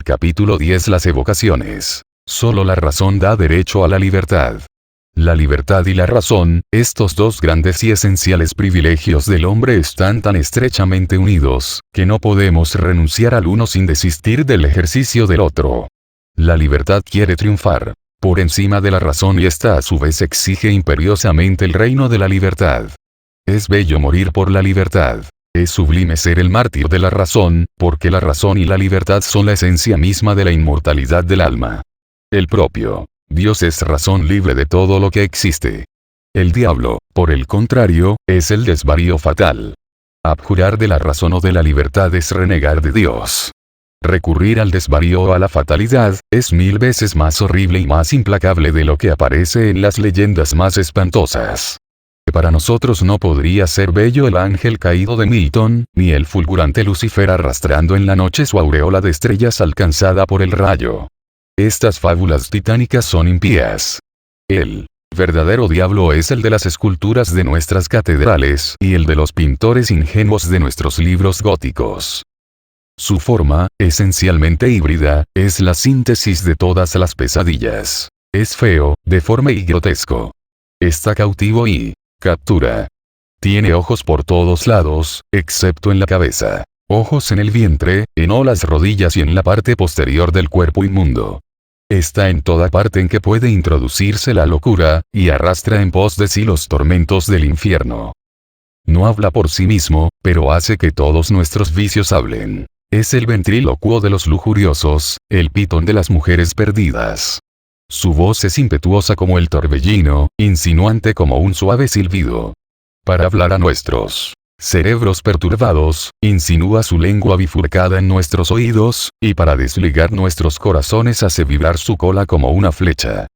Capítulo 10. Las evocaciones. Solo la razón da derecho a la libertad. La libertad y la razón, estos dos grandes y esenciales privilegios del hombre están tan estrechamente unidos, que no podemos renunciar al uno sin desistir del ejercicio del otro. La libertad quiere triunfar por encima de la razón y esta a su vez exige imperiosamente el reino de la libertad. Es bello morir por la libertad. Es sublime ser el mártir de la razón, porque la razón y la libertad son la esencia misma de la inmortalidad del alma. El propio Dios es razón libre de todo lo que existe. El diablo, por el contrario, es el desvarío fatal. Abjurar de la razón o de la libertad es renegar de Dios. Recurrir al desvarío o a la fatalidad, es 1000 veces más horrible y más implacable de lo que aparece en las leyendas más espantosas. Para nosotros no podría ser bello el ángel caído de Milton, ni el fulgurante Lucifer arrastrando en la noche su aureola de estrellas alcanzada por el rayo. Estas fábulas titánicas son impías. El verdadero diablo es el de las esculturas de nuestras catedrales y el de los pintores ingenuos de nuestros libros góticos. Su forma, esencialmente híbrida, es la síntesis de todas las pesadillas. Es feo, deforme y grotesco. Está cautivo y captura. Tiene ojos por todos lados, excepto en la cabeza. Ojos en el vientre, en las rodillas y en la parte posterior del cuerpo inmundo. Está en toda parte en que puede introducirse la locura, y arrastra en pos de sí los tormentos del infierno. No habla por sí mismo, pero hace que todos nuestros vicios hablen. Es el ventrílocuo de los lujuriosos, el pitón de las mujeres perdidas. Su voz es impetuosa como el torbellino, insinuante como un suave silbido. Para hablar a nuestros cerebros perturbados, insinúa su lengua bifurcada en nuestros oídos, y para desligar nuestros corazones hace vibrar su cola como una flecha.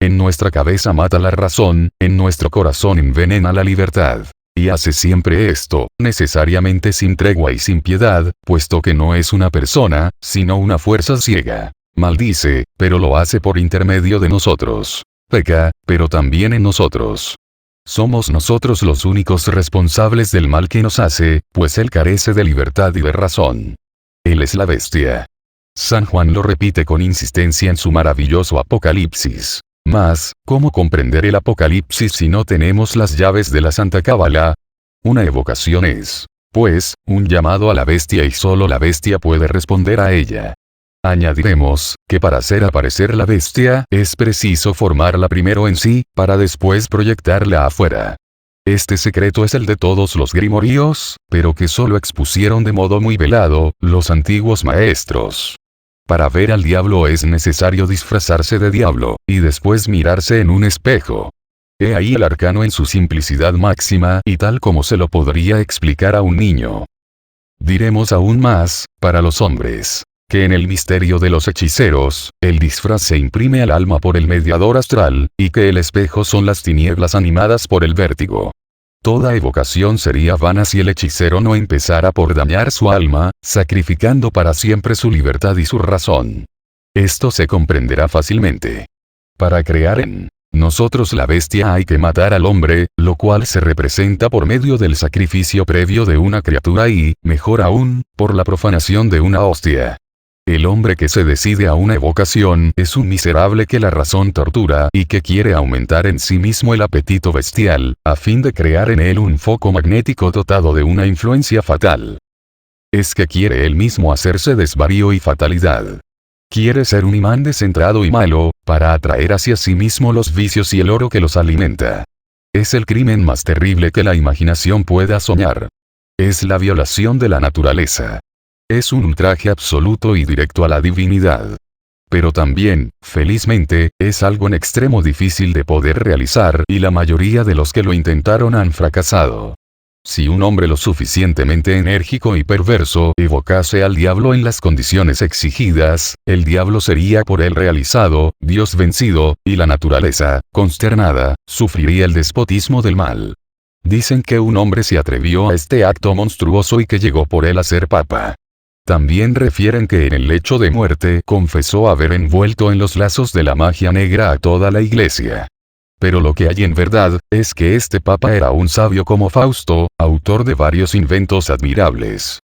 En nuestra cabeza mata la razón, en nuestro corazón envenena la libertad. Y hace siempre esto, necesariamente sin tregua y sin piedad, puesto que no es una persona, sino una fuerza ciega. Maldice, pero lo hace por intermedio de nosotros. Peca, pero también en nosotros. Somos nosotros los únicos responsables del mal que nos hace, pues él carece de libertad y de razón. Él es la bestia. San Juan lo repite con insistencia en su maravilloso Apocalipsis. Mas, ¿cómo comprender el Apocalipsis si no tenemos las llaves de la Santa Cábala? Una evocación es, pues, un llamado a la bestia y solo la bestia puede responder a ella. Añadiremos, que para hacer aparecer la bestia, es preciso formarla primero en sí, para después proyectarla afuera. Este secreto es el de todos los grimoríos, pero que solo expusieron de modo muy velado, los antiguos maestros. Para ver al diablo es necesario disfrazarse de diablo, y después mirarse en un espejo. He ahí el arcano en su simplicidad máxima y tal como se lo podría explicar a un niño. Diremos aún más, para los hombres, que en el misterio de los hechiceros, el disfraz se imprime al alma por el mediador astral, y que el espejo son las tinieblas animadas por el vértigo. Toda evocación sería vana si el hechicero no empezara por dañar su alma, sacrificando para siempre su libertad y su razón. Esto se comprenderá fácilmente. Para crear en nosotros la bestia hay que matar al hombre, lo cual se representa por medio del sacrificio previo de una criatura y, mejor aún, por la profanación de una hostia. El hombre que se decide a una evocación es un miserable que la razón tortura y que quiere aumentar en sí mismo el apetito bestial, a fin de crear en él un foco magnético dotado de una influencia fatal. Es que quiere él mismo hacerse desvarío y fatalidad. Quiere ser un imán descentrado y malo, para atraer hacia sí mismo los vicios y el oro que los alimenta. Es el crimen más terrible que la imaginación pueda soñar. Es la violación de la naturaleza. Es un ultraje absoluto y directo a la divinidad. Pero también, felizmente, es algo en extremo difícil de poder realizar y la mayoría de los que lo intentaron han fracasado. Si un hombre lo suficientemente enérgico y perverso evocase al diablo en las condiciones exigidas, el diablo sería por él realizado, Dios vencido, y la naturaleza, consternada, sufriría el despotismo del mal. Dicen que un hombre se atrevió a este acto monstruoso y que llegó por él a ser papa. También refieren que en el lecho de muerte confesó haber envuelto en los lazos de la magia negra a toda la iglesia. Pero lo que hay en verdad, es que este papa era un sabio como Fausto, autor de varios inventos admirables.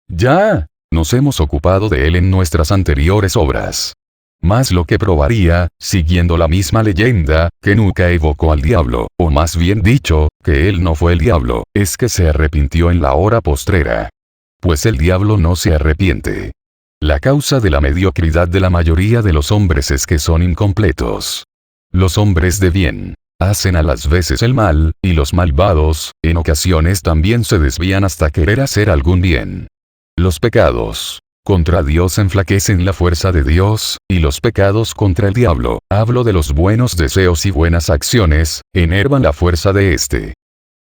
Ya Nos hemos ocupado de él en nuestras anteriores obras. Más lo que probaría, siguiendo la misma leyenda, que nunca evocó al diablo, o más bien dicho, que él no fue el diablo, es que se arrepintió en la hora postrera. Pues el diablo no se arrepiente. La causa de la mediocridad de la mayoría de los hombres es que son incompletos. Los hombres de bien hacen a las veces el mal, y los malvados, en ocasiones también se desvían hasta querer hacer algún bien. Los pecados contra Dios enflaquecen la fuerza de Dios, y los pecados contra el diablo, hablo de los buenos deseos y buenas acciones, enervan la fuerza de éste.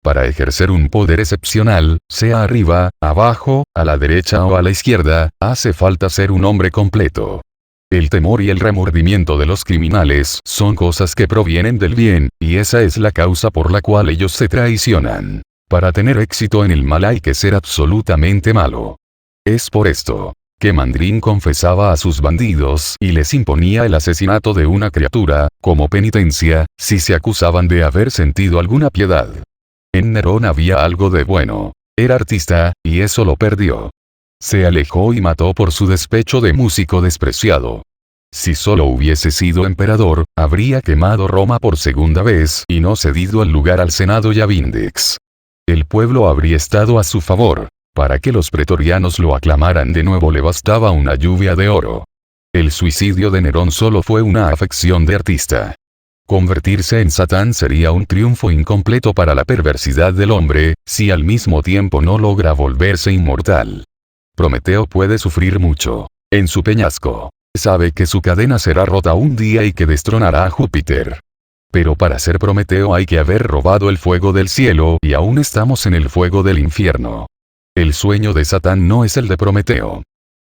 Para ejercer un poder excepcional, sea arriba, abajo, a la derecha o a la izquierda, hace falta ser un hombre completo. El temor y el remordimiento de los criminales son cosas que provienen del bien, y esa es la causa por la cual ellos se traicionan. Para tener éxito en el mal hay que ser absolutamente malo. Es por esto que Mandrín confesaba a sus bandidos y les imponía el asesinato de una criatura, como penitencia, si se acusaban de haber sentido alguna piedad. En Nerón había algo de bueno. Era artista, y eso lo perdió. Se alejó y mató por su despecho de músico despreciado. Si solo hubiese sido emperador, habría quemado Roma por segunda vez y no cedido el lugar al Senado y a Vindex. El pueblo habría estado a su favor. Para que los pretorianos lo aclamaran de nuevo le bastaba una lluvia de oro. El suicidio de Nerón solo fue una afección de artista. Convertirse en Satán sería un triunfo incompleto para la perversidad del hombre, si al mismo tiempo no logra volverse inmortal. Prometeo puede sufrir mucho. En su peñasco. Sabe que su cadena será rota un día y que destronará a Júpiter. Pero para ser Prometeo hay que haber robado el fuego del cielo y aún estamos en el fuego del infierno. El sueño de Satán no es el de Prometeo.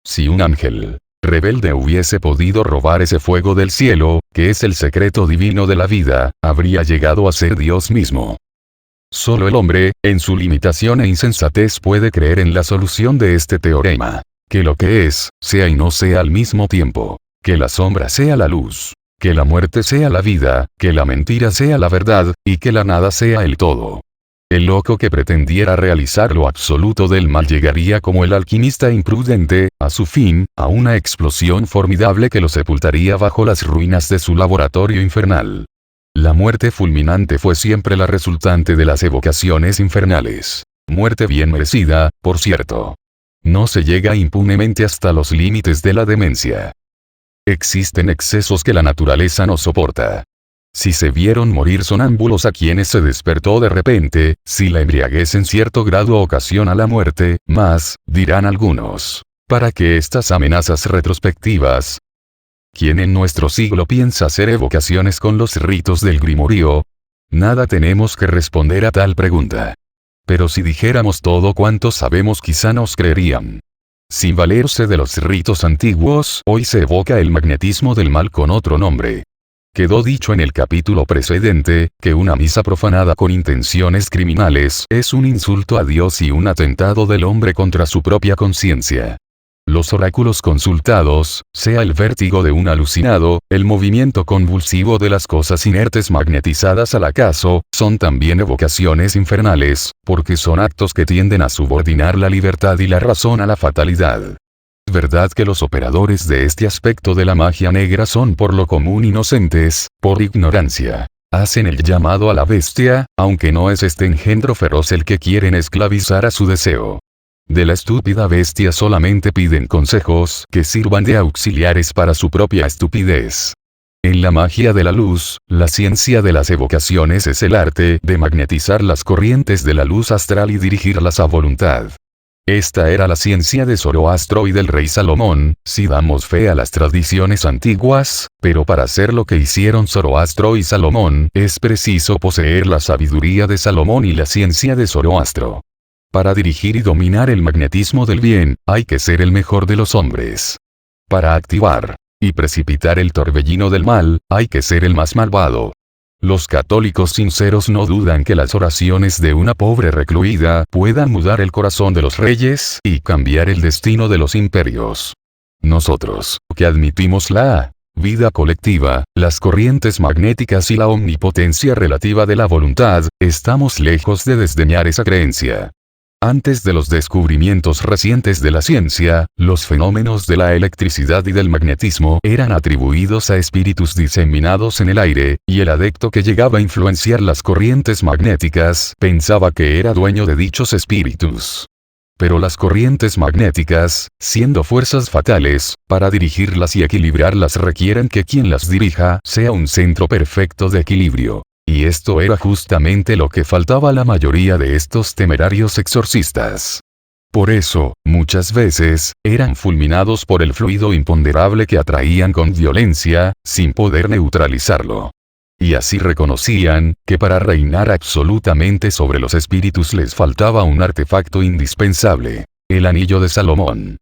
Si un ángel rebelde hubiese podido robar ese fuego del cielo, que es el secreto divino de la vida, habría llegado a ser Dios mismo. Solo el hombre, en su limitación e insensatez puede creer en la solución de este teorema. Que lo que es, sea y no sea al mismo tiempo. Que la sombra sea la luz. Que la muerte sea la vida, que la mentira sea la verdad, y que la nada sea el todo. El loco que pretendiera realizar lo absoluto del mal llegaría como el alquimista imprudente, a su fin, a una explosión formidable que lo sepultaría bajo las ruinas de su laboratorio infernal. La muerte fulminante fue siempre la resultante de las evocaciones infernales. Muerte bien merecida, por cierto. No se llega impunemente hasta los límites de la demencia. Existen excesos que la naturaleza no soporta. Si se vieron morir sonámbulos a quienes se despertó de repente, si la embriaguez en cierto grado ocasiona la muerte, más, dirán algunos. ¿Para qué estas amenazas retrospectivas? ¿Quién en nuestro siglo piensa hacer evocaciones con los ritos del grimorio? Nada tenemos que responder a tal pregunta. Pero si dijéramos todo cuanto sabemos quizá nos creerían. Sin valerse de los ritos antiguos, hoy se evoca el magnetismo del mal con otro nombre. Quedó dicho en el capítulo precedente, que una misa profanada con intenciones criminales es un insulto a Dios y un atentado del hombre contra su propia conciencia. Los oráculos consultados, sea el vértigo de un alucinado, el movimiento convulsivo de las cosas inertes magnetizadas al acaso, son también evocaciones infernales, porque son actos que tienden a subordinar la libertad y la razón a la fatalidad. Es verdad que los operadores de este aspecto de la magia negra son por lo común inocentes, por ignorancia. Hacen el llamado a la bestia, aunque no es este engendro feroz el que quieren esclavizar a su deseo. De la estúpida bestia solamente piden consejos que sirvan de auxiliares para su propia estupidez. En la magia de la luz, la ciencia de las evocaciones es el arte de magnetizar las corrientes de la luz astral y dirigirlas a voluntad. Esta era la ciencia de Zoroastro y del rey Salomón, si damos fe a las tradiciones antiguas, pero para hacer lo que hicieron Zoroastro y Salomón, es preciso poseer la sabiduría de Salomón y la ciencia de Zoroastro. Para dirigir y dominar el magnetismo del bien, hay que ser el mejor de los hombres. Para activar y precipitar el torbellino del mal, hay que ser el más malvado. Los católicos sinceros no dudan que las oraciones de una pobre recluida puedan mudar el corazón de los reyes y cambiar el destino de los imperios. Nosotros, que admitimos la vida colectiva, las corrientes magnéticas y la omnipotencia relativa de la voluntad, estamos lejos de desdeñar esa creencia. Antes de los descubrimientos recientes de la ciencia, los fenómenos de la electricidad y del magnetismo eran atribuidos a espíritus diseminados en el aire, y el adepto que llegaba a influenciar las corrientes magnéticas pensaba que era dueño de dichos espíritus. Pero las corrientes magnéticas, siendo fuerzas fatales, para dirigirlas y equilibrarlas requieren que quien las dirija sea un centro perfecto de equilibrio. Y esto era justamente lo que faltaba a la mayoría de estos temerarios exorcistas. Por eso, muchas veces, eran fulminados por el fluido imponderable que atraían con violencia, sin poder neutralizarlo. Y así reconocían, que para reinar absolutamente sobre los espíritus les faltaba un artefacto indispensable: el anillo de Salomón.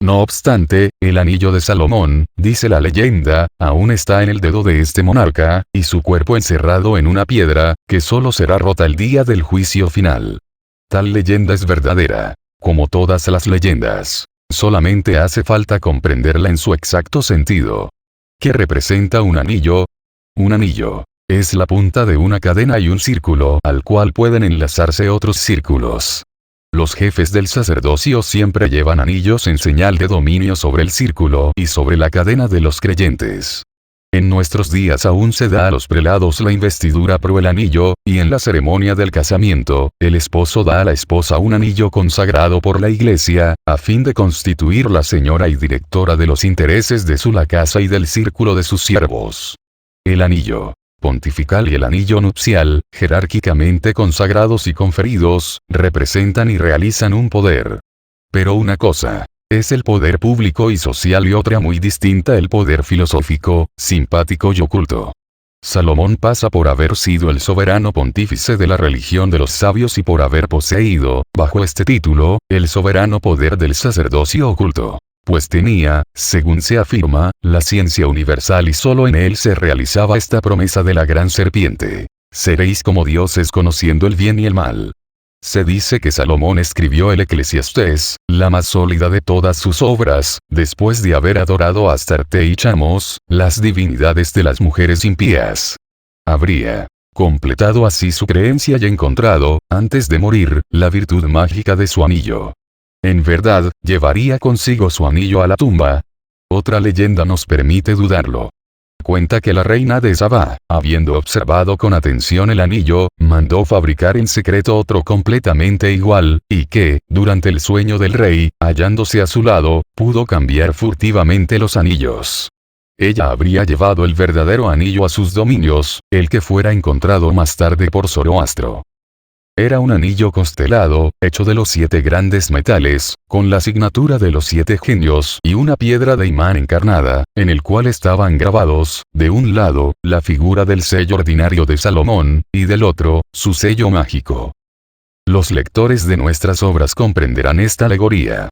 No obstante, el anillo de Salomón, dice la leyenda, aún está en el dedo de este monarca, y su cuerpo encerrado en una piedra, que solo será rota el día del juicio final. Tal leyenda es verdadera. Como todas las leyendas. Solamente hace falta comprenderla en su exacto sentido. ¿Qué representa un anillo? Un anillo es la punta de una cadena y un círculo al cual pueden enlazarse otros círculos. Los jefes del sacerdocio siempre llevan anillos en señal de dominio sobre el círculo y sobre la cadena de los creyentes. En nuestros días aún se da a los prelados la investidura pro el anillo, y en la ceremonia del casamiento, el esposo da a la esposa un anillo consagrado por la iglesia, a fin de constituir la señora y directora de los intereses de la casa y del círculo de sus siervos. El anillo pontifical y el anillo nupcial, jerárquicamente consagrados y conferidos, representan y realizan un poder. Pero una cosa es el poder público y social y otra muy distinta el poder filosófico, simpático y oculto. Salomón pasa por haber sido el soberano pontífice de la religión de los sabios y por haber poseído, bajo este título, el soberano poder del sacerdocio oculto. Pues tenía, según se afirma, la ciencia universal y solo en él se realizaba esta promesa de la gran serpiente: seréis como dioses conociendo el bien y el mal. Se dice que Salomón escribió el Eclesiastés, la más sólida de todas sus obras, después de haber adorado a Astarte y Chamos, las divinidades de las mujeres impías. Habría completado así su creencia y encontrado, antes de morir, la virtud mágica de su anillo. En verdad, ¿llevaría consigo su anillo a la tumba? Otra leyenda nos permite dudarlo. Cuenta que la reina de Sabá, habiendo observado con atención el anillo, mandó fabricar en secreto otro completamente igual, y que, durante el sueño del rey, hallándose a su lado, pudo cambiar furtivamente los anillos. Ella habría llevado el verdadero anillo a sus dominios, el que fuera encontrado más tarde por Zoroastro. Era un anillo constelado, hecho de los 7 grandes metales, con la signatura de los 7 genios y una piedra de imán encarnada, en el cual estaban grabados, de un lado, la figura del sello ordinario de Salomón, y del otro, su sello mágico. Los lectores de nuestras obras comprenderán esta alegoría.